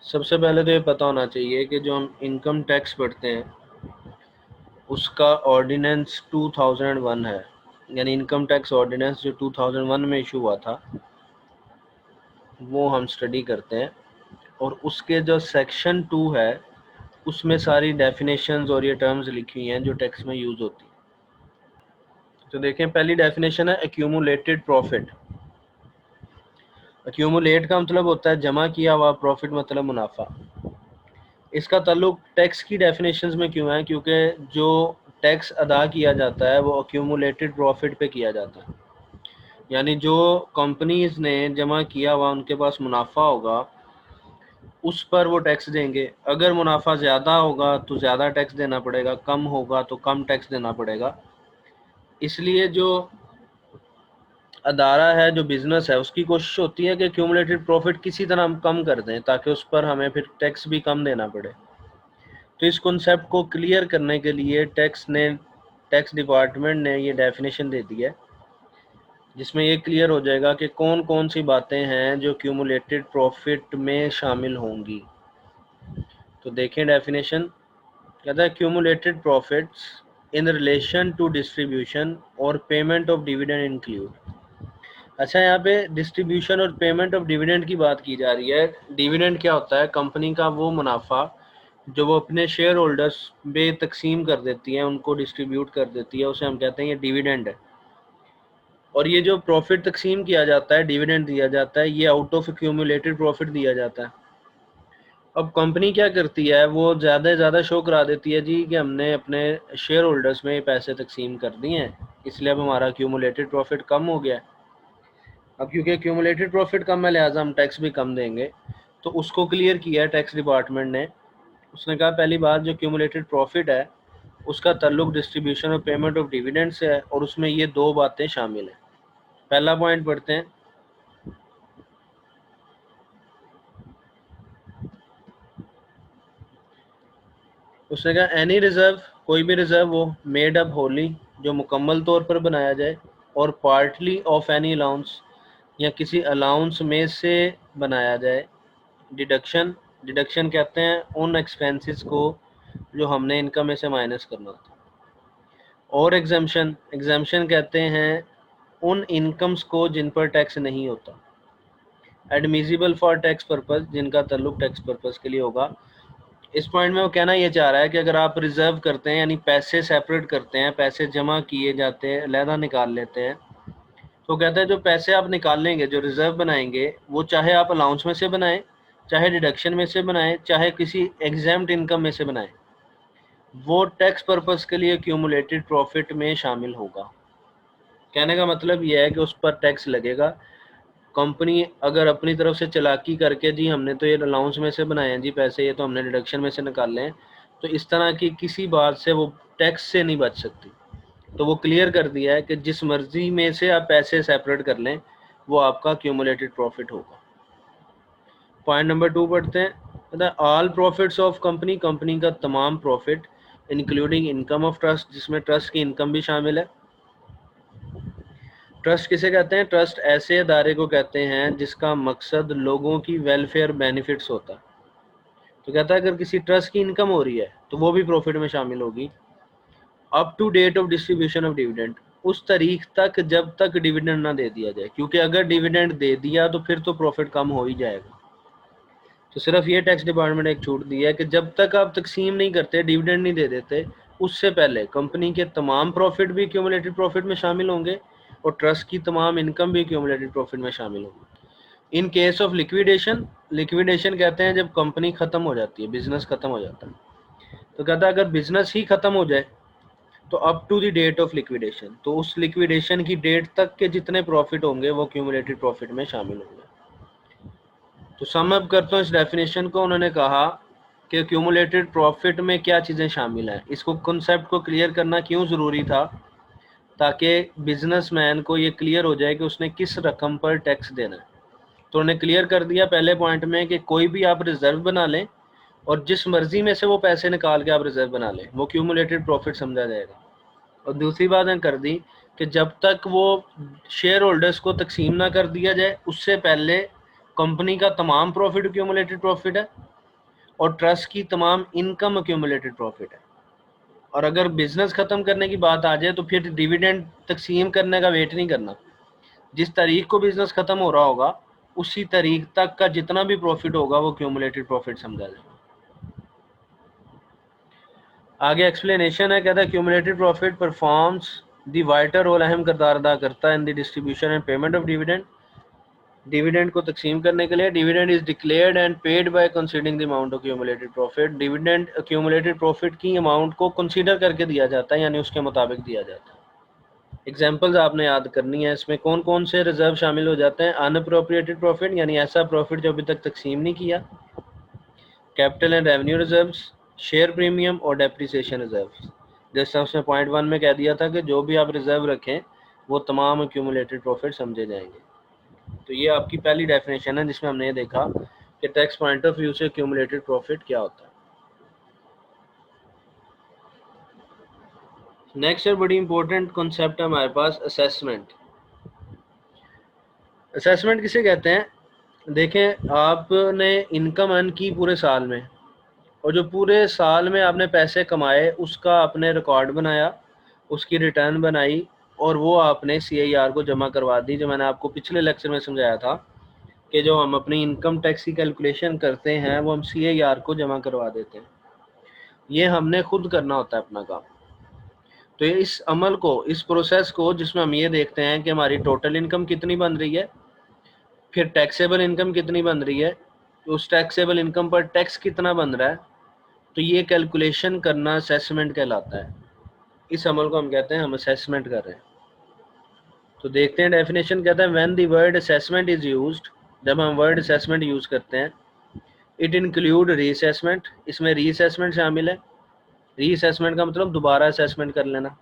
सबसे पहले तो ये पता होना चाहिए कि जो हम इनकम टैक्स भरते हैं उसका ऑर्डिनेंस 2001 है, यानी इनकम टैक्स ऑर्डिनेंस जो 2001 में इशू हुआ था वो हम स्टडी करते हैं। और उसके जो सेक्शन 2 है उसमें सारी डेफिनेशंस और ये टर्म्स लिखी हुई हैं जो टैक्स में यूज़ होती हैं। तो देखें, पहली डेफिनेशन है एक्यूमुलेटेड प्रॉफिट। एक्यूमुलेट का मतलब होता है जमा किया हुआ, प्रॉफिट मतलब मुनाफा। इसका ताल्लुक टैक्स की डेफिनेशंस में क्यों है? क्योंकि जो टैक्स अदा किया जाता है वो एक्यूमुलेटेड प्रॉफिट पे किया जाता है, यानी जो कंपनीज ने जमा किया हुआ उनके पास मुनाफा होगा उस पर वो टैक्स देंगे। अगर मुनाफा ज़्यादा होगा तो ज़्यादा टैक्स देना पड़ेगा, कम होगा तो कम टैक्स देना पड़ेगा। इसलिए जो अदारा है, जो बिज़नेस है, उसकी कोशिश होती है कि क्यूमुलेटेड प्रॉफिट किसी तरह हम कम कर दें ताकि उस पर हमें फिर टैक्स भी कम देना पड़े। तो इस कॉन्सेप्ट को क्लियर करने के लिए टैक्स डिपार्टमेंट ने ये डेफिनेशन दे दी है जिसमें ये क्लियर हो जाएगा कि कौन कौन सी बातें हैं जो क्यूमुलेटेड प्रॉफिट में शामिल होंगी। तो देखें डेफिनेशन, कहता है cumulated profits in relation to distribution और पेमेंट ऑफ डिविडेंड इंक्लूड। अच्छा, यहाँ पे डिस्ट्रीब्यूशन और पेमेंट ऑफ डिविडेंड की बात की जा रही है। डिविडेंड क्या होता है? कंपनी का वो मुनाफा जो वो अपने शेयर होल्डर्स में तकसीम कर देती है, उनको डिस्ट्रीब्यूट कर देती है, उसे हम कहते हैं ये डिविडेंड है। और ये जो प्रॉफिट तकसीम किया जाता है, डिविडेंड दिया जाता है, ये आउट ऑफ एक्यूमुलेटेड प्रॉफिट दिया जाता है। अब कंपनी क्या करती है, वो ज़्यादा से ज़्यादा शो करा देती है जी कि हमने अपने शेयर होल्डर्स में पैसे तकसीम कर दिए हैं, इसलिए अब हमारा एक्यूमुलेटेड प्रॉफिट कम हो गया है। अब क्योंकि एक्यूमुलेटेड प्रॉफिट कम है लिहाजा हम टैक्स भी कम देंगे। तो उसको क्लियर किया है टैक्स डिपार्टमेंट ने। उसने कहा पहली बात, जो एक्यूमुलेटेड प्रॉफिट है उसका ताल्लुक डिस्ट्रीब्यूशन और पेमेंट ऑफ डिविडेंड से है और उसमें ये दो बातें शामिल हैं। पहला पॉइंट पढ़ते हैं। उसने कहा एनी रिजर्व, कोई भी रिजर्व हो, मेड अप होली, जो मुकम्मल तौर पर बनाया जाए, और पार्टली ऑफ एनी अलाउंस, या किसी अलाउंस में से बनाया जाए। डिडक्शन, डिडक्शन कहते हैं उन एक्सपेंसेस को जो हमने इनकम में से माइनस करना होता है। और एग्जाम्शन, एग्जाम्शन कहते हैं उन इनकम्स को जिन पर टैक्स नहीं होता। एडमिसिबल फॉर टैक्स पर्पस, जिनका ताल्लुक टैक्स पर्पस के लिए होगा। इस पॉइंट में वो कहना ये चाह रहा है कि अगर आप रिजर्व करते हैं, यानी पैसे सेपरेट करते हैं, पैसे जमा किए जाते हैं, अलहदा निकाल लेते हैं, तो कहता है जो पैसे आप निकालेंगे, जो रिजर्व बनाएंगे, वो चाहे आप अलाउंस में से बनाएं, चाहे डिडक्शन में से बनाएं, चाहे किसी एग्जाम्प्ट इनकम में से बनाएं, वो टैक्स पर्पस के लिए क्यूमुलेटेड प्रॉफिट में शामिल होगा। कहने का मतलब यह है कि उस पर टैक्स लगेगा। कंपनी अगर अपनी तरफ से चालाकी करके जी हमने तो ये अलाउंस में से बनाए हैं जी पैसे, ये तो हमने डिडक्शन में से निकाले हैं, तो इस तरह की किसी बात से वो टैक्स से नहीं बच सकती। तो वो क्लियर कर दिया है कि जिस मर्जी में से आप पैसे सेपरेट कर लें वो आपका क्यूमुलेटेड प्रॉफिट होगा। पॉइंट नंबर 2 पढ़ते हैं। All profits of company, company का तमाम profit, including income of trust, जिसमें ट्रस्ट की इनकम भी शामिल है। ट्रस्ट किसे कहते हैं? ट्रस्ट ऐसे अदारे को कहते हैं जिसका मकसद लोगों की वेलफेयर बेनिफिट्स होता है। तो कहता है अगर किसी ट्रस्ट की इनकम हो रही है तो वो भी प्रॉफिट में शामिल होगी। Up to date of distribution of dividend, उस तारीख तक जब तक डिविडेंड ना दे दिया जाए, क्योंकि अगर डिविडेंड दे दिया तो फिर तो प्रॉफिट कम हो ही जाएगा। तो सिर्फ ये टैक्स डिपार्टमेंट एक छूट दी है कि जब तक आप तकसीम नहीं करते, डिविडेंड नहीं दे देते, उससे पहले कंपनी के तमाम प्रॉफिट भी एक्यूमुलेटेड प्रॉफिट में शामिल होंगे और ट्रस्ट की तमाम इनकम भी एक्यूमुलेटेड प्रॉफिट में शामिल होगी। In case of liquidation, liquidation कहते हैं जब कंपनी ख़त्म हो जाती है, बिजनेस ख़त्म हो जाता है। तो कहता है अगर बिजनेस ही ख़त्म हो जाए तो up to the date of liquidation, तो उस लिक्विडेशन की डेट तक के जितने प्रॉफिट होंगे वो क्यूमुलेटेड प्रॉफिट में शामिल होंगे। तो सम अप करता हूँ इस डेफिनेशन को। उन्होंने कहा कि क्यूमुलेटेड प्रॉफिट में क्या चीज़ें शामिल हैं, इसको कॉन्सेप्ट को क्लियर करना क्यों ज़रूरी था, ताकि बिजनेसमैन को ये क्लियर हो जाए कि उसने किस रकम पर टैक्स देना है। तो उन्होंने क्लियर कर दिया पहले पॉइंट में कि कोई भी आप रिजर्व बना लें और जिस मर्जी में से वो पैसे निकाल के आप रिजर्व बना लें, वो क्यूमुलेटेड प्रॉफिट समझा जाएगा। और दूसरी बात ने कर दी कि जब तक वो शेयर होल्डर्स को तकसीम ना कर दिया जाए उससे पहले कंपनी का तमाम प्रॉफिट एक्यूमुलेटेड प्रॉफिट है, और ट्रस्ट की तमाम इनकम एक्यूमुलेटेड प्रॉफिट है। और अगर बिजनेस ख़त्म करने की बात आ जाए तो फिर डिविडेंड तकसीम करने का वेट नहीं करना, जिस तारीख को बिजनेस ख़त्म हो रहा होगा उसी तारीख तक का जितना भी प्रॉफिट होगा वो एक्यूमुलेटेड प्रॉफिट समझा जाए। आगे एक्सप्लेनेशन है, कहता है accumulated profit performs the vital role, अहम किरदार अदा करता है in the distribution and payment of dividend, dividend को तकसीम करने के लिए। Dividend is declared and paid by considering the amount of accumulated profit, dividend accumulated profit की अमाउंट को कंसीडर करके दिया जाता है, यानी उसके मुताबिक दिया जाता है। एग्जाम्पल्स आपने याद करनी है, इसमें कौन कौन से रिजर्व शामिल हो जाते हैं। अनअप्रोप्रिएटेड प्रॉफिट यानी ऐसा प्रॉफिट जो अभी तक तकसीम नहीं किया, capital and revenue reserves, share premium और डेप्रिसिएशन रिजर्व। जैसा उसने पॉइंट 1 में कह दिया था कि जो भी आप रिजर्व रखें वो तमाम एक्यूमुलेटेड प्रॉफिट समझे जाएंगे। तो ये आपकी पहली डेफिनेशन है जिसमें हमने ये देखा कि टैक्स पॉइंट ऑफ व्यू से एक्यूमुलेटेड प्रॉफिट क्या होता है। नेक्स्ट है बड़ी इंपॉर्टेंट कॉन्सेप्ट है हमारे पास, असेसमेंट। असेसमेंट किसे कहते हैं? देखें, आपने इनकम अर्न की पूरे साल में, और जो पूरे साल में आपने पैसे कमाए उसका आपने रिकॉर्ड बनाया, उसकी रिटर्न बनाई और वो आपने CIR को जमा करवा दी। जो मैंने आपको पिछले लेक्चर में समझाया था कि जो हम अपनी इनकम टैक्स की कैलकुलेशन करते हैं वो हम CIR को जमा करवा देते हैं। ये हमने खुद करना होता है अपना काम। तो इस अमल को, इस प्रोसेस को, जिसमें हम ये देखते हैं कि हमारी टोटल इनकम कितनी बन रही है, फिर टैक्सेबल इनकम कितनी बन रही है, उस टैक्सेबल इनकम पर टैक्स कितना बन रहा है, तो ये कैलकुलेशन करना असेसमेंट कहलाता है। इस अमल को हम कहते हैं हम असेसमेंट कर रहे हैं। तो देखते हैं डेफिनेशन, कहता है when the word assessment is used, जब हम वर्ड असेसमेंट यूज़ करते हैं, इट इंक्लूड रीअसेसमेंट, इसमें रीअसेसमेंट शामिल है। रीअसेसमेंट का मतलब दोबारा असेसमेंट कर लेना।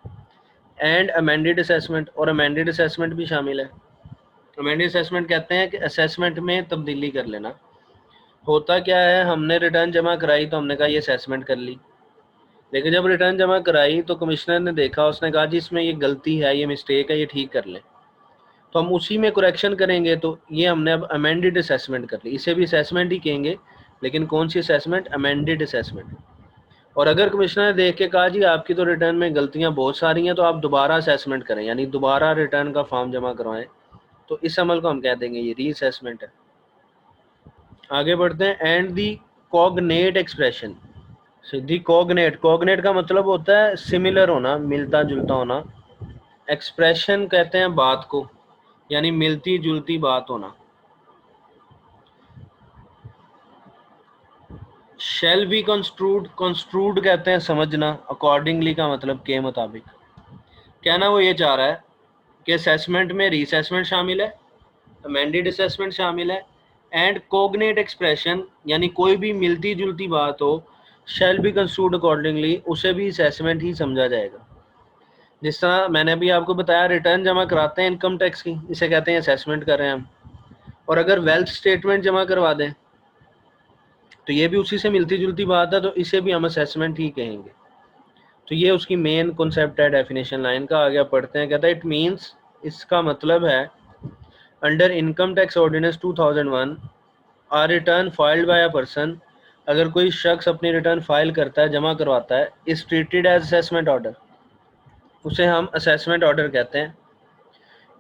एंड अमेंडेड असेसमेंट, और अमेंडेड असेसमेंट भी शामिल है। अमेंडेड असेसमेंट कहते हैं कि असेसमेंट में तब्दीली कर लेना। होता क्या है, हमने रिटर्न जमा कराई तो हमने कहा ये असेसमेंट कर ली, लेकिन जब रिटर्न जमा कराई तो कमिश्नर ने देखा, उसने कहा जी इसमें ये गलती है, ये मिस्टेक है, ये ठीक कर लें, तो हम उसी में करेक्शन करेंगे। तो ये हमने अब अमेंडेड असेसमेंट कर ली। इसे भी असेसमेंट ही कहेंगे, लेकिन कौन सी असेसमेंट? Amended assessment. और अगर कमिश्नर ने देख के कहा जी आपकी तो रिटर्न में गलतियां बहुत सारी हैं, तो आप दोबारा असेसमेंट करें, यानी दोबारा रिटर्न का फॉर्म जमा करवाएं, तो इस अमल को हम कह देंगे ये रीअसेसमेंट है। आगे बढ़ते हैं। And the cognate expression, the cognate, cognate का मतलब होता है सिमिलर होना, मिलता जुलता होना। एक्सप्रेशन कहते हैं बात को, यानी मिलती जुलती बात होना। शैल बी कंस्ट्रूड, कंस्ट्रूड कहते हैं समझना, अकॉर्डिंगली का मतलब के मुताबिक। कहना वो ये चाह रहा है कि असेसमेंट में रीअसेसमेंट शामिल है, अमेंडेड असेसमेंट शामिल है, एंड कोग्नेट एक्सप्रेशन यानी कोई भी मिलती जुलती बात हो, शैल बी कंस्ट्रूड अकॉर्डिंगली, उसे भी असेसमेंट ही समझा जाएगा। जिस तरह मैंने अभी आपको बताया, रिटर्न जमा कराते हैं इनकम टैक्स की, इसे कहते हैं असेसमेंट कर रहे हैं हम। और अगर वेल्थ स्टेटमेंट जमा करवा दें तो ये भी उसी से मिलती जुलती बात है, तो इसे भी हम असेसमेंट ही कहेंगे। तो ये उसकी मेन कॉन्सेप्ट है डेफिनेशन लाइन का। आगे पढ़ते हैं, कहता है इट मीन्स, इसका मतलब है, under income tax ordinance 2001 are return filed by a person, अगर कोई शख्स अपनी रिटर्न फाइल करता है, जमा करवाता है, is treated as assessment order, उसे हम असेसमेंट ऑर्डर कहते हैं।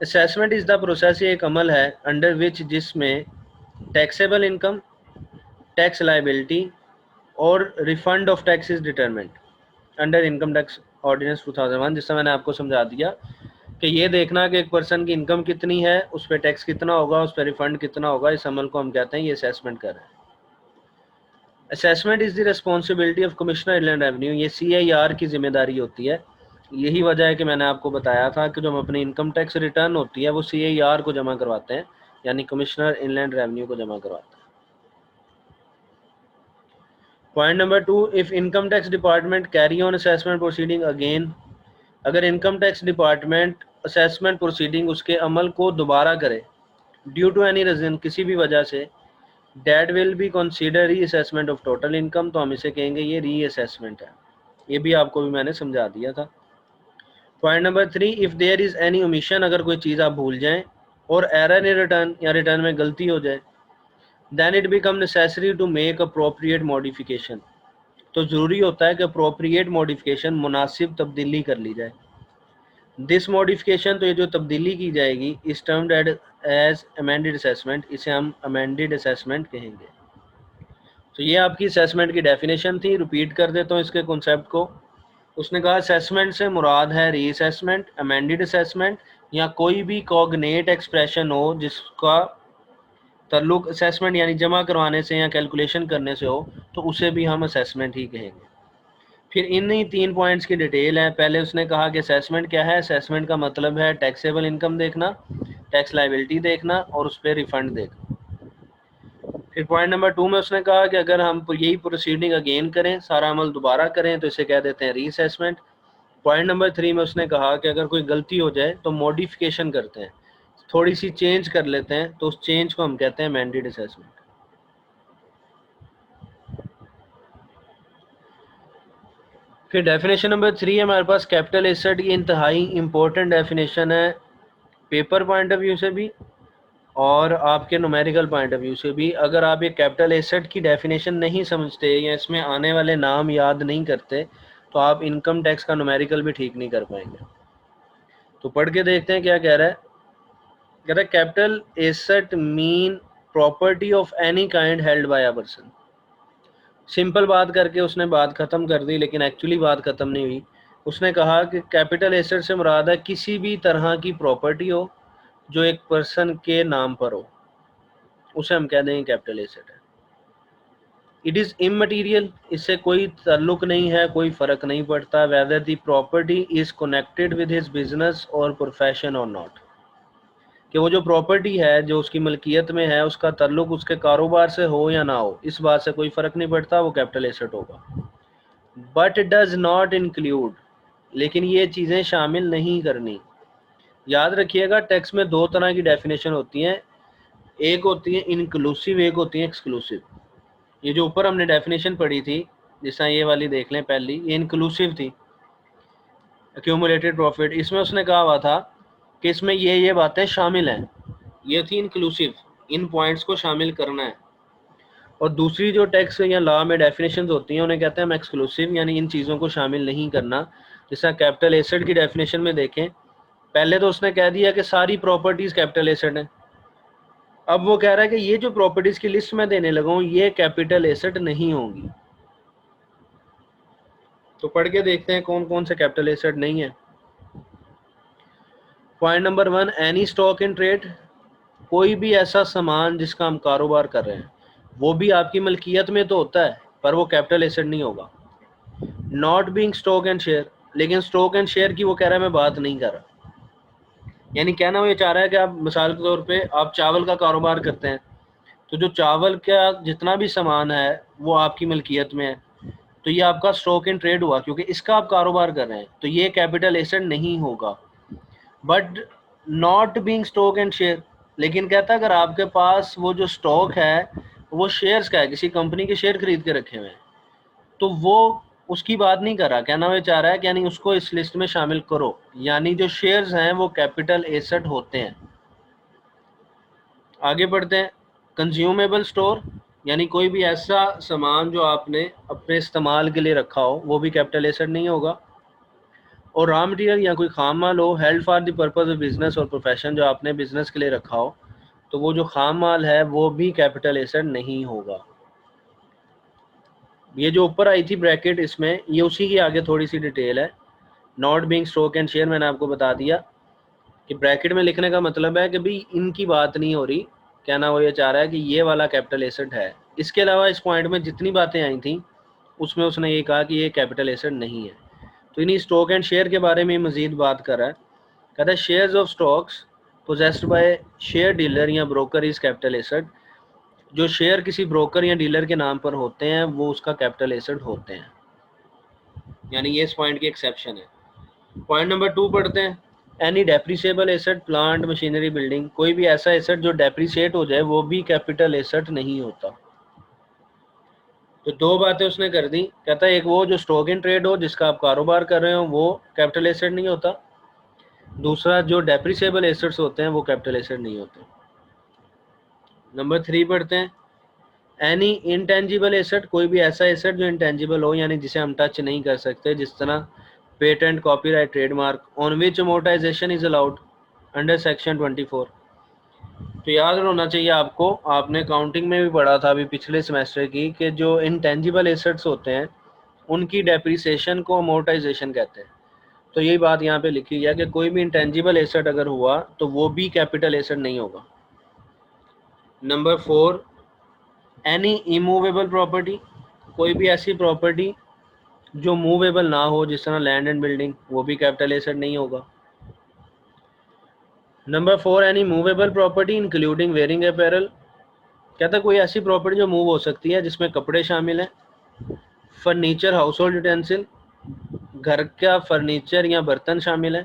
असेसमेंट इज द प्रोसेस, ये एक अमल है, अंडर विच, जिसमें टैक्सेबल इनकम, टैक्स लाइबिलिटी और refund of tax is determined under income tax ordinance 2001। जिससे मैंने आपको समझा दिया कि ये देखना कि एक पर्सन की इनकम कितनी है, उस पर टैक्स कितना होगा, उस पर रिफंड कितना होगा, इस अमल को हम कहते हैं ये असेसमेंट कर रहे हैं। Assessment is the responsibility of commissioner inland revenue, ये CIR की जिम्मेदारी होती है। यही वजह है कि मैंने आपको बताया था कि जो हम अपनी इनकम टैक्स रिटर्न होती है वो CIR को जमा करवाते हैं, यानी कमिश्नर इनलैंड रेवेन्यू को जमा करवाते हैं। Point number 2, if income tax department carry on assessment proceeding again, अगर income tax department assessment proceeding, उसके अमल को दोबारा करे, ड्यू टू एनी रीजन, किसी भी वजह से, डेट विल बी कंसीडर री असेसमेंट ऑफ टोटल इनकम, तो हम इसे कहेंगे ये री असेसमेंट है। ये भी आपको भी मैंने समझा दिया था। Point number 3, if there is any omission, अगर कोई चीज़ आप भूल जाएं, और एरर इन रिटर्न, या रिटर्न में गलती हो जाए, then it become necessary to make appropriate modification, तो ज़रूरी होता है कि अप्रोप्रिएट मॉडिफिकेशन, मुनासिब तब्दीली कर ली जाए। दिस मॉडिफिकेशन, तो ये जो तब्दीली की जाएगी, इस टर्म्ड एज अमेंडेड असेसमेंट, इसे हम अमेंडेड असेसमेंट कहेंगे। तो ये आपकी असेसमेंट की डेफिनेशन थी। रिपीट कर देता हूँ इसके कॉन्सेप्ट को। उसने कहा असेसमेंट से मुराद है रीअसेसमेंट, अमेंडेड असेसमेंट, या कोई भी कॉग्नेट एक्सप्रेशन हो जिसका ताल्लुक असेसमेंट यानी जमा करवाने से या कैलकुलेशन करने से हो, तो उसे भी हम असेसमेंट ही कहेंगे। फिर इन्हीं 3 पॉइंट्स की डिटेल है। पहले उसने कहा कि असेसमेंट क्या है। असेसमेंट का मतलब है टैक्सेबल इनकम देखना, टैक्स लाइबिलिटी देखना और उस पर रिफंड देखना। फिर पॉइंट नंबर 2 में उसने कहा कि अगर हम यही प्रोसीडिंग अगेन करें, सारा अमल दोबारा करें, तो इसे कह देते हैं रीअसेसमेंट। पॉइंट नंबर 3 में उसने कहा कि अगर कोई गलती हो जाए तो मॉडिफिकेशन करते हैं, थोड़ी सी चेंज कर लेते हैं, तो उस चेंज को हम कहते हैं अमेंडेड असेसमेंट। फिर डेफिनेशन नंबर 3 है हमारे पास कैपिटल एसेट। ये इंतहाई इंपॉर्टेंट डेफिनेशन है, पेपर पॉइंट ऑफ व्यू से भी और आपके न्यूमेरिकल पॉइंट ऑफ व्यू से भी। अगर आप ये कैपिटल एसेट की डेफिनेशन नहीं समझते या इसमें आने वाले नाम याद नहीं करते, तो आप इनकम टैक्स का न्यूमेरिकल भी ठीक नहीं कर पाएंगे। तो पढ़ के देखते हैं क्या कह रहा है। कह रहा है capital asset mean property of any kind held by a person. Simple बात करके उसने बात ख़त्म कर दी, लेकिन एक्चुअली बात ख़त्म नहीं हुई। उसने कहा कि कैपिटल एसेट से मुराद है किसी भी तरह की प्रॉपर्टी हो जो एक पर्सन के नाम पर हो, उसे हम कह देंगे कैपिटल एसेट है। इट इज़ इमटेरियल, इससे कोई ताल्लुक नहीं है, कोई फ़र्क नहीं पड़ता weather the property is connected with his business और प्रोफेशन और नॉट, कि वो जो प्रॉपर्टी है जो उसकी मलकियत में है उसका ताल्लुक उसके कारोबार से हो या ना हो, इस बात से कोई फ़र्क नहीं पड़ता, वो कैपिटल एसेट होगा। बट डज नॉट इंक्लूड, लेकिन ये चीज़ें शामिल नहीं करनी। याद रखिएगा टैक्स में 2 तरह की डेफिनेशन होती हैं, एक होती है इंक्लूसिव, एक होती है एक्सक्लूसिव। ये जो ऊपर हमने डेफिनेशन पढ़ी थी, जिस तरह ये वाली देख लें पहली, ये इंक्लूसिव थी, एक्यूमुलेटेड प्रॉफिट। इसमें उसने कहा हुआ था कि इसमें ये बातें शामिल हैं, ये थी इंक्लूसिव, इन पॉइंट्स को शामिल करना है। और दूसरी जो टैक्स या लॉ में डेफिनेशंस होती हैं उन्हें कहते हैं हम एक्सक्लूसिव, यानी इन चीज़ों को शामिल नहीं करना। जैसा कैपिटल एसेट की डेफिनेशन में देखें, पहले तो उसने कह दिया कि सारी प्रॉपर्टीज़ कैपिटल एसेट हैं। अब वो कह रहा है कि ये जो प्रॉपर्टीज़ की लिस्ट मैं देने लगा हूँ ये कैपिटल एसेट नहीं होंगी। तो पढ़ के देखते हैं कौन कौन से कैपिटल एसेट नहीं है। Point number 1, any stock in trade, कोई भी ऐसा सामान जिसका हम कारोबार कर रहे हैं, वो भी आपकी मलकियत में तो होता है पर वो कैपिटल एसेट नहीं होगा। Not being stock and share, लेकिन स्टॉक एंड शेयर की वो कह रहा है मैं बात नहीं कर रहा। यानी कहना वो ये चाह रहा है कि आप मिसाल के तौर पे आप चावल का कारोबार करते हैं, तो जो चावल का जितना भी सामान है वो आपकी मलकियत में है, तो ये आपका स्टॉक इन ट्रेड हुआ क्योंकि इसका आप कारोबार कर रहे हैं, तो ये कैपिटल एसेट नहीं होगा। But not being stock and share, लेकिन कहता है अगर आपके पास वो जो स्टॉक है वो शेयर्स का है, किसी कंपनी के शेयर खरीद के रखे हुए हैं, तो वो उसकी बात नहीं कर रहा। कहना वो चाह रहा है कि यानी उसको इस लिस्ट में शामिल करो, यानी जो शेयर्स हैं वो कैपिटल एसेट होते हैं। आगे बढ़ते हैं। कंज्यूमेबल स्टोर, यानी कोई भी ऐसा सामान जो आपने अपने इस्तेमाल के लिए रखा हो वो भी कैपिटल एसेट नहीं होगा। और रॉ मटेरियल या कोई खाम माल हो held for the purpose of business और प्रोफेशन, जो आपने बिजनेस के लिए रखा हो, तो वो जो खाम माल है वो भी कैपिटल एसेट नहीं होगा। ये जो ऊपर आई थी ब्रैकेट, इसमें ये उसी की आगे थोड़ी सी डिटेल है। Not being stock and share मैंने आपको बता दिया कि ब्रैकेट में लिखने का मतलब है कि भाई इनकी बात नहीं हो रही। कहना वो ये चाह रहा है कि ये वाला कैपिटल एसेट है। इसके अलावा इस पॉइंट में जितनी बातें आई थी उसमें उसने ये कहा कि ये कैपिटल एसेट नहीं है। तो इन्हीं स्टॉक एंड शेयर के बारे में मज़ीद बात कर रहा है। कहता है shares of stocks possessed by share dealer या ब्रोकर इज कैपिटल एसेट, जो शेयर किसी ब्रोकर या डीलर के नाम पर होते हैं वो उसका कैपिटल एसेट होते हैं। यानी ये इस पॉइंट की एक्सेप्शन है। पॉइंट नंबर 2 पढ़ते हैं। Any depreciable asset, plant machinery building, कोई भी ऐसा एसेट जो डेप्रिसिएट हो जाए वो भी कैपिटल एसेट नहीं होता। तो 2 बातें उसने कर दी। कहता है एक वो जो स्टॉक इन ट्रेड हो जिसका आप कारोबार कर रहे हो वो कैपिटल एसेट नहीं होता, दूसरा जो डेप्रिसिएबल एसेट्स होते हैं वो कैपिटल एसेट नहीं होते। नंबर 3 पढ़ते हैं। एनी इंटेंजिबल एसेट, कोई भी ऐसा एसेट जो इंटेंजिबल हो यानी जिसे हम टच नहीं कर सकते, जिस तरह patent, copyright, trademark, on which amortisation is allowed under section 24। तो याद होना चाहिए आपको, आपने काउंटिंग में भी पढ़ा था अभी पिछले सेमेस्टर की, कि जो इंटेंजिबल एसेट्स होते हैं उनकी डेप्रिसिएशन को अमोर्टाइजेशन कहते हैं। तो यही बात यहाँ पे लिखी है कि कोई भी इंटेंजिबल एसेट अगर हुआ तो वो भी कैपिटल एसेट नहीं होगा। नंबर 4, एनी इमूवेबल प्रॉपर्टी, कोई भी ऐसी प्रॉपर्टी जो मूवेबल ना हो, जिस तरह लैंड एंड बिल्डिंग, वो भी कैपिटल एसेट नहीं होगा। Number 4, any movable property including wearing apparel, कहता है कोई ऐसी प्रॉपर्टी जो मूव हो सकती है जिसमें कपड़े शामिल हैं। फर्नीचर, हाउस होल्ड यूटेंसिल, घर का फर्नीचर या बर्तन शामिल है।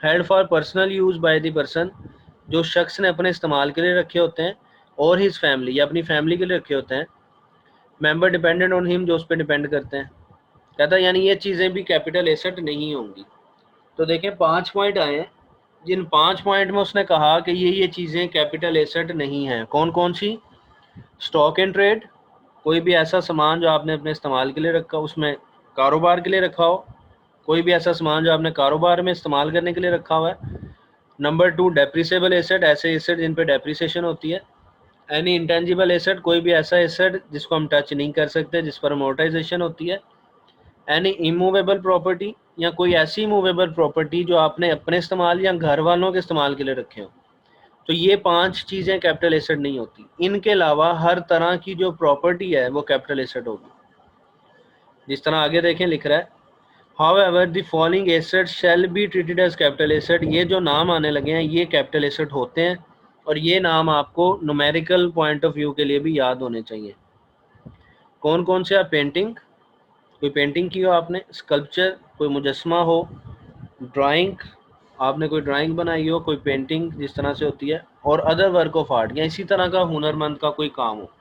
Held for personal use by the person, जो शख्स ने अपने इस्तेमाल के लिए रखे होते हैं, और हिज फैमिली, या अपनी फैमिली के लिए रखे होते हैं। मेंबर डिपेंडेंट ऑन हिम, जो उस पर डिपेंड करते हैं। कहता है यानी ये चीज़ें भी कैपिटल एसेट नहीं होंगी। तो देखें 5 पॉइंट आए हैं, जिन 5 पॉइंट में उसने कहा कि ये चीज़ें कैपिटल एसेट नहीं हैं। कौन कौन सी? स्टॉक एंड ट्रेड, कोई भी ऐसा सामान जो आपने अपने इस्तेमाल के लिए रखा, उसमें कारोबार के लिए रखा हो, कोई भी ऐसा सामान जो आपने कारोबार में इस्तेमाल करने के लिए रखा हुआ है। नंबर 2, डेप्रिसिएबल एसेट, ऐसे एसेट जिन पे डेप्रिसिएशन होती है। एनी इंटेंजिबल एसेट, कोई भी ऐसा एसेट जिसको हम टच नहीं कर सकते, जिस पर अमोर्टाइजेशन होती है। एनी इमूवेबल प्रॉपर्टी, या कोई ऐसी इमूवेबल प्रॉपर्टी जो आपने अपने इस्तेमाल या घर वालों के इस्तेमाल के लिए रखे हो। तो ये 5 चीज़ें कैपिटल एसेट नहीं होती। इनके अलावा हर तरह की जो प्रॉपर्टी है वो कैपिटल एसेट होगी। जिस तरह आगे देखें लिख रहा है, however the following asset shall be treated as capital asset, ये जो नाम आने लगे हैं ये कैपिटल एसेट होते हैं, और ये नाम आपको न्यूमेरिकल पॉइंट ऑफ व्यू के लिए भी याद होने चाहिए। कौन कौन से? आप पेंटिंग, कोई पेंटिंग की हो आपने, स्कल्पचर, कोई मुजस्मा हो, ड्राइंग, आपने कोई ड्राइंग बनाई हो, कोई पेंटिंग जिस तरह से होती है, और अदर वर्क ऑफ आर्ट, या इसी तरह का हुनरमंद का कोई काम हो।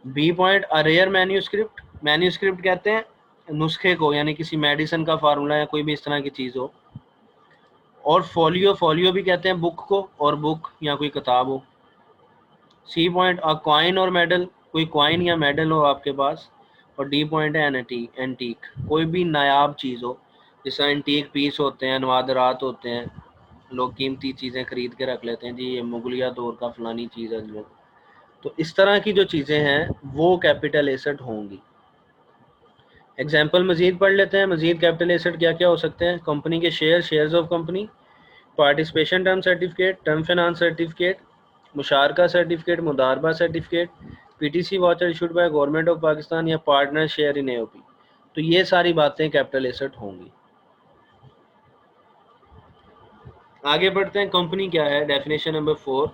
B point, a rare manuscript, manuscript कहते हैं नुस्खे को, यानी किसी मेडिसिन का फार्मूला या कोई भी इस तरह की चीज़ हो। और फोलियो, फोलियो भी कहते हैं बुक को, और बुक या कोई किताब हो। सी पॉइंट, अ कॉइन और मेडल, कोई कॉइन या मेडल हो आपके पास। और डी पॉइंट है एंटीक, कोई भी नायाब चीज़ हो, जैसे एंटीक पीस होते हैं, नवादरात होते हैं, लोग कीमती चीज़ें खरीद के रख लेते हैं, जी ये मुगलिया दौर का फलानी चीज़ है जो। तो इस तरह की जो चीज़ें हैं वो कैपिटल एसेट होंगी। एग्जाम्पल मजीद पढ़ लेते हैं। मजीद कैपिटल एसेट क्या क्या हो सकते हैं? कंपनी के share, shares of company, participation term certificate, term finance certificate, मुशारका सर्टिफिकेट, मुदारबा certificate, PTC voucher issued by government of Pakistan, या पार्टनर शेयर इन एओपी। तो ये सारी बातें कैपिटल एसेट होंगी। आगे बढ़ते हैं, कंपनी क्या है, डेफिनेशन नंबर 4।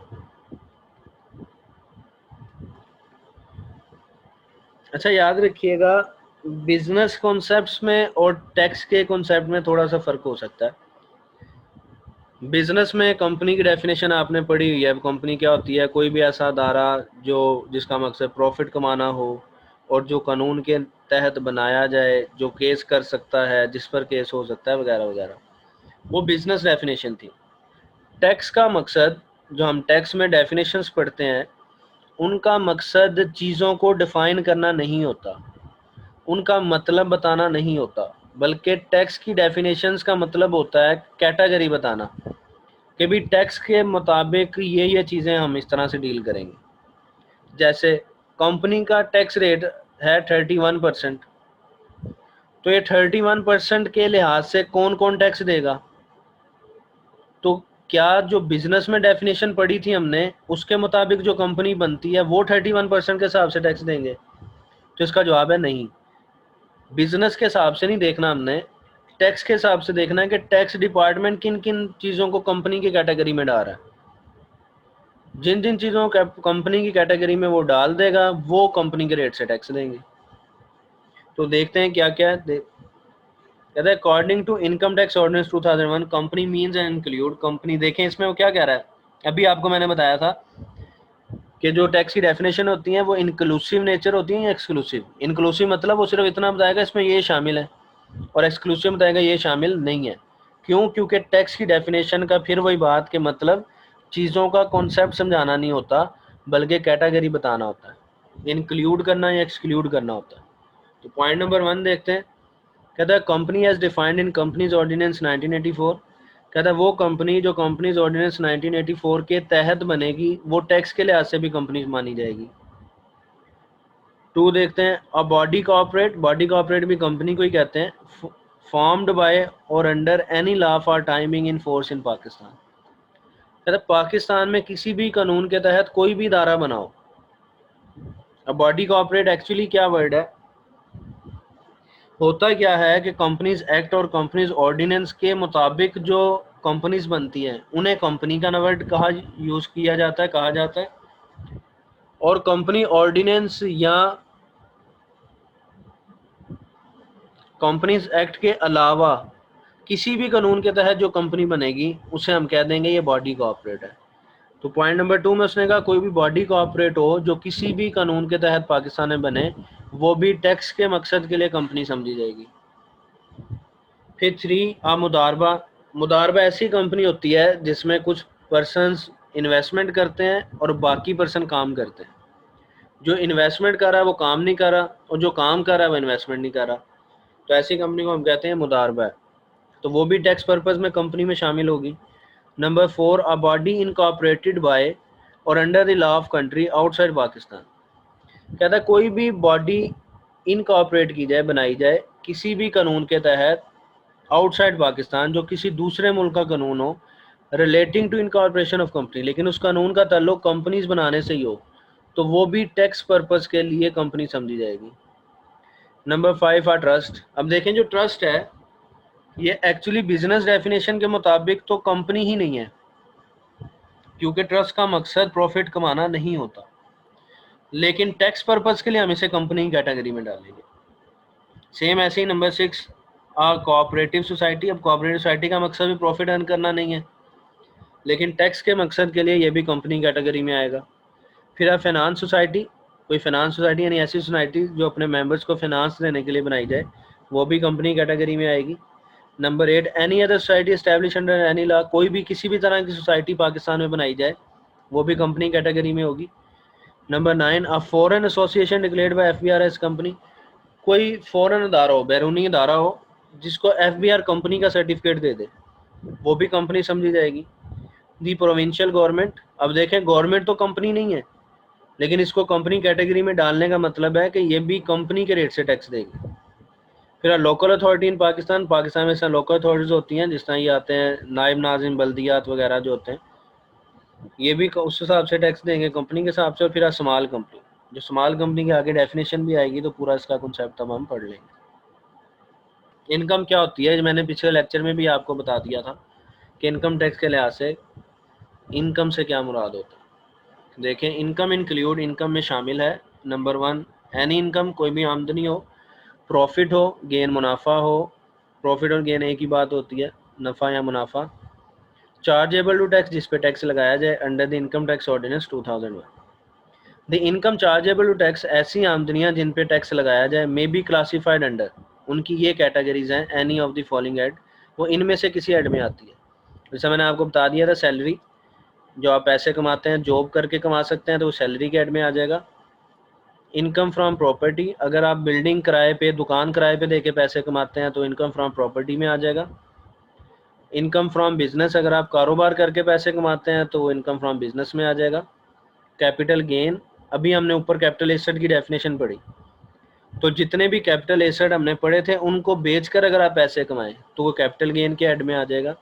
अच्छा याद रखिएगा, बिजनेस कॉन्सेप्ट्स में और टैक्स के कॉन्सेप्ट में थोड़ा सा फ़र्क हो सकता है। बिजनेस में कंपनी की डेफिनेशन आपने पढ़ी हुई है। कंपनी क्या होती है? कोई भी ऐसा अदारा जो जिसका मकसद प्रॉफिट कमाना हो, और जो कानून के तहत बनाया जाए, जो केस कर सकता है, जिस पर केस हो सकता है, वगैरह वगैरह, वो बिजनेस डेफिनेशन थी। टैक्स का मकसद, जो हम टैक्स में डेफिनेशंस पढ़ते हैं, उनका मकसद चीज़ों को डिफ़ाइन करना नहीं होता, उनका मतलब बताना नहीं होता, बल्कि टैक्स की डेफिनेशंस का मतलब होता है कैटेगरी बताना, कि भी टैक्स के मुताबिक ये चीज़ें हम इस तरह से डील करेंगे। जैसे कंपनी का टैक्स रेट है 31%, तो ये 31% के लिहाज से कौन कौन टैक्स देगा? तो क्या जो बिजनेस में डेफिनेशन पढ़ी थी हमने, उसके मुताबिक जो कंपनी बनती है वो 31% के हिसाब से टैक्स देंगे? तो इसका जवाब है नहीं। बिजनेस के हिसाब से नहीं देखना हमने, टैक्स के हिसाब से देखना है कि टैक्स डिपार्टमेंट किन किन चीज़ों को कंपनी की कैटेगरी में डाल रहा है। जिन जिन चीज़ों को कंपनी की कैटेगरी में वो डाल देगा, वो कंपनी के रेट से टैक्स देंगे। तो देखते हैं क्या क्या है। कहता है according to income tax ordinance 2001, company means and include company. देखें इसमें वो क्या कह रहा है, अभी आपको मैंने बताया था कि जो टैक्स की डेफिनेशन होती है वो इंक्लूसिव नेचर होती है या एक्सक्लूसिव। इंक्लूसिव मतलब वो सिर्फ इतना बताएगा इसमें ये शामिल है, और एक्सक्लूसिव बताएगा ये शामिल नहीं है। क्यों? क्योंकि टैक्स की डेफिनेशन का फिर वही बात के मतलब चीज़ों का कॉन्सेप्ट समझाना नहीं होता, बल्कि कैटेगरी बताना होता है, इंक्लूड करना या एक्सक्लूड करना होता है। तो पॉइंट नंबर 1 देखते हैं। कहता है company as defined in companies ordinance 1984। कहता है वो कंपनी जो कंपनीज ऑर्डिनेंस 1984 के तहत बनेगी वो टैक्स के लिहाज से भी कंपनी मानी जाएगी। 2 देखते हैं। A body corporate, body corporate भी कंपनी को ही कहते हैं, फॉर्म्ड बाय और under any law for timing in force in Pakistan. कहता है पाकिस्तान में किसी भी कानून के तहत कोई भी धारा बनाओ। अब बॉडी कॉर्पोरेट एक्चुअली क्या वर्ड है, होता क्या है कि कंपनीज एक्ट और कंपनीज ऑर्डिनेंस के मुताबिक जो कंपनीज बनती हैं उन्हें कंपनी का वर्ड कहा यूज किया जाता है, कहा जाता है, और कंपनी ऑर्डिनेंस या कंपनीज एक्ट के अलावा किसी भी कानून के तहत जो कंपनी बनेगी उसे हम कह देंगे ये बॉडी कॉर्पोरेट है। तो पॉइंट नंबर 2 में उसने कहा कोई भी बॉडी कॉर्पोरेट हो जो किसी भी कानून के तहत पाकिस्तान में बने वो भी टैक्स के मकसद के लिए कंपनी समझी जाएगी। फिर 3 मुदारबा, मुदारबा ऐसी कंपनी होती है जिसमें कुछ पर्सनस इन्वेस्टमेंट करते हैं और बाकी पर्सन काम करते हैं। जो इन्वेस्टमेंट कर रहा है वो काम नहीं कर रहा और जो काम कर रहा है वो इन्वेस्टमेंट नहीं कर रहा, तो ऐसी कंपनी को हम कहते हैं मुदारबा है, तो वो भी टैक्स पर्पज़ में कंपनी में शामिल होगी। Number 4 a body incorporated by और under the law of country outside Pakistan. कहता है कोई भी बॉडी इनकॉर्पोरेट की जाए, बनाई जाए किसी भी कानून के तहत आउटसाइड पाकिस्तान, जो किसी दूसरे मुल्क का कानून हो, relating to incorporation of company, लेकिन उस कानून का ताल्लुक कंपनीज बनाने से ही हो, तो वो भी टैक्स पर्पज़ के लिए कंपनी समझी जाएगी। नंबर 5 आ ट्रस्ट। अब देखें जो ट्रस्ट है ये एक्चुअली बिजनेस डेफिनेशन के मुताबिक तो कंपनी ही नहीं है, क्योंकि ट्रस्ट का मकसद प्रॉफिट कमाना नहीं होता, लेकिन टैक्स पर्पज़ के लिए हम इसे कंपनी की कैटेगरी में डालेंगे। सेम ऐसे ही नंबर 6 कोऑपरेटिव सोसाइटी। अब कोऑपरेटिव सोसाइटी का मकसद भी प्रॉफिट अर्न करना नहीं है, लेकिन टैक्स के मकसद के लिए ये भी कंपनी कैटेगरी में आएगा। फिर है फाइनेंस सोसाइटी। कोई फाइनेंस सोसाइटी यानी ऐसी सोसाइटी जो अपने मेंबर्स को फाइनेंस देने के लिए बनाई जाए, वो भी कंपनी कैटेगरी में आएगी। Number 8 any other society establish under any law. कोई भी किसी भी तरह की सोसाइटी पाकिस्तान में बनाई जाए वो भी कंपनी कैटेगरी में होगी। Number 9 a foreign association declared by FBRS company. कोई फॉरेन अदारा हो, बैरूनी अदारा हो जिसको FBR कंपनी का सर्टिफिकेट दे दे, वो भी कंपनी समझी जाएगी। दी प्रोविंशियल गवर्नमेंट। अब देखें गवर्नमेंट तो कंपनी नहीं है, लेकिन इसको कंपनी कैटेगरी में डालने का मतलब है कि ये भी कंपनी के रेट से टैक्स देगी। फिर local authority in Pakistan. Pakistan में ऐसा लोकल अथॉरिटीज़ होती हैं जिस तरह ये आते हैं नायब नाजिम बल्दियात वगैरह जो होते हैं, ये भी उस हिसाब से टैक्स देंगे कंपनी के हिसाब से। और फिर स्मॉल कंपनी, जो स्मॉल कंपनी के आगे डेफिनेशन भी आएगी तो पूरा इसका कॉन्सेप्ट तब हम पढ़ लेंगे। इनकम क्या होती है, मैंने पिछले लेक्चर में भी आपको बता दिया था कि इनकम टैक्स के लिहाज से इनकम से क्या मुराद होता है। देखें इनकम इंक्लूड, इनकम में शामिल है नंबर 1 एनी इनकम, कोई भी आमदनी हो, प्रॉफिट हो, गेन मुनाफा हो। प्रॉफिट और गेन एक ही बात होती है, नफ़ा या मुनाफा। चार्जेबल टू टैक्स, जिस पे टैक्स लगाया जाए under the income tax ordinance 2001। The income chargeable to tax, ऐसी आमदनियाँ जिन पे टैक्स लगाया जाए, मे बी क्लासीफाइड अंडर, उनकी ये कैटेगरीज हैं any of the following heads, वो इनमें से किसी एड में आती है। जैसे मैंने आपको बता दिया था सैलरी, जो आप पैसे कमाते हैं जॉब करके कमा सकते हैं तो वो सैलरी के एड में आ जाएगा। इनकम फ्रॉम प्रॉपर्टी, अगर आप बिल्डिंग किराए पे, दुकान किराए पे देके पैसे कमाते हैं तो इनकम फ्रॉम प्रॉपर्टी में आ जाएगा। इनकम फ्रॉम बिजनेस, अगर आप कारोबार करके पैसे कमाते हैं तो वो इनकम फ्रॉम बिजनेस में आ जाएगा। कैपिटल गेन, अभी हमने ऊपर कैपिटल एसेट की डेफिनेशन पढ़ी, तो जितने भी कैपिटल एसेट हमने पढ़े थे उनको बेचकर अगर आप पैसे कमाएं तो वो कैपिटल गेन के हेड में आ जाएगा।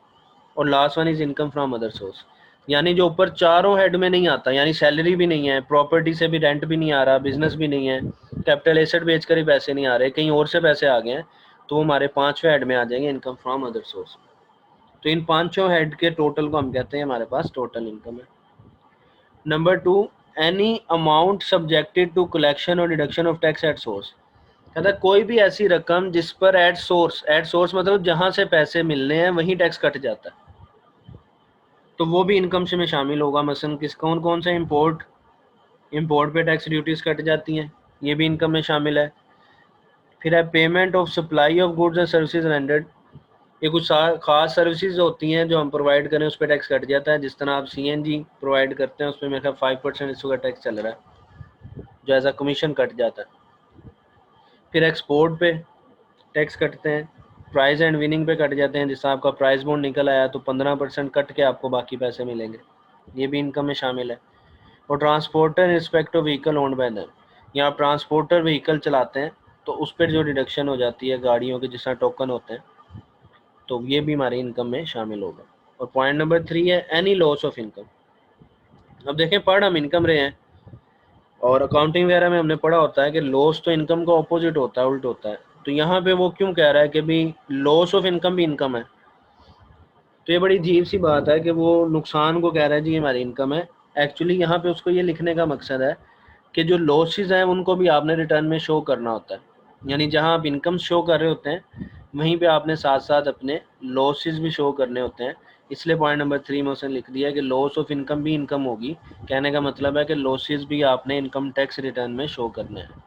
और last one is income from other source, यानी जो ऊपर चारों हेड में नहीं आता, यानी सैलरी भी नहीं है, प्रॉपर्टी से भी रेंट भी नहीं आ रहा, बिजनेस भी नहीं है, कैपिटल एसेट बेचकर ही पैसे नहीं आ रहे, कहीं और से पैसे आ गए हैं, तो वो हमारे 5वें हेड में आ जाएंगे इनकम फ्रॉम अदर सोर्स। तो इन 5 हेड के टोटल को हम कहते हैं हमारे पास टोटल इनकम है। Number 2 any amount subjected to collection और deduction of tax at source. कहता है कोई भी ऐसी रकम जिस पर एट सोर्स मतलब जहां से पैसे मिलने हैं वहीं टैक्स कट जाता है, तो वो भी इनकम से में शामिल होगा। मसलन कौन कौन से इंपोर्ट पे टैक्स ड्यूटीज़ कट जाती हैं, ये भी इनकम में शामिल है। फिर है payment of supply of goods and services rendered. ये कुछ खास सर्विसेज होती हैं जो हम प्रोवाइड करें उस पर टैक्स कट जाता है। जिस तरह आप CNG प्रोवाइड करते हैं उस पर मेरे ख्याल 5% इस वक्त टैक्स चल रहा है जो एज अ कमीशन कट जाता है। फिर एक्सपोर्ट पे टैक्स कटते हैं, प्राइस एंड विनिंग पे कट जाते हैं। जैसे आपका प्राइस बॉन्ड निकल आया तो 15% कट के आपको बाकी पैसे मिलेंगे, ये भी इनकम में शामिल है। और transporter in respect of vehicle owned by them, या आप ट्रांसपोर्टर व्हीकल चलाते हैं तो उस पर जो डिडक्शन हो जाती है गाड़ियों के जिस तरह टोकन होते हैं, तो ये भी हमारी इनकम में शामिल होगा। और पॉइंट नंबर 3 है एनी लॉस ऑफ इनकम। अब देखें, पढ़ हम इनकम रहे हैं और अकाउंटिंग वगैरह में हमने पढ़ा होता है कि लॉस तो इनकम का ऑपोजिट होता है, उल्ट होता है। तो यहाँ पे वो क्यों कह रहा है कि भाई लॉस ऑफ इनकम भी इनकम है? तो ये बड़ी अजीब सी बात है कि वो नुकसान को कह रहा है जी हमारी इनकम है। एक्चुअली यहाँ पे उसको ये लिखने का मकसद है कि जो लॉसेस हैं उनको भी आपने रिटर्न में शो करना होता है। यानी जहाँ आप इनकम शो कर रहे होते हैं वहीं पे आपने साथ साथ अपने लॉसेस भी शो करने होते हैं। इसलिए पॉइंट नंबर 3 में उसने लिख दिया कि लॉस ऑफ इनकम भी इनकम होगी। कहने का मतलब है कि लॉसेस भी आपने इनकम टैक्स रिटर्न में शो करने हैं।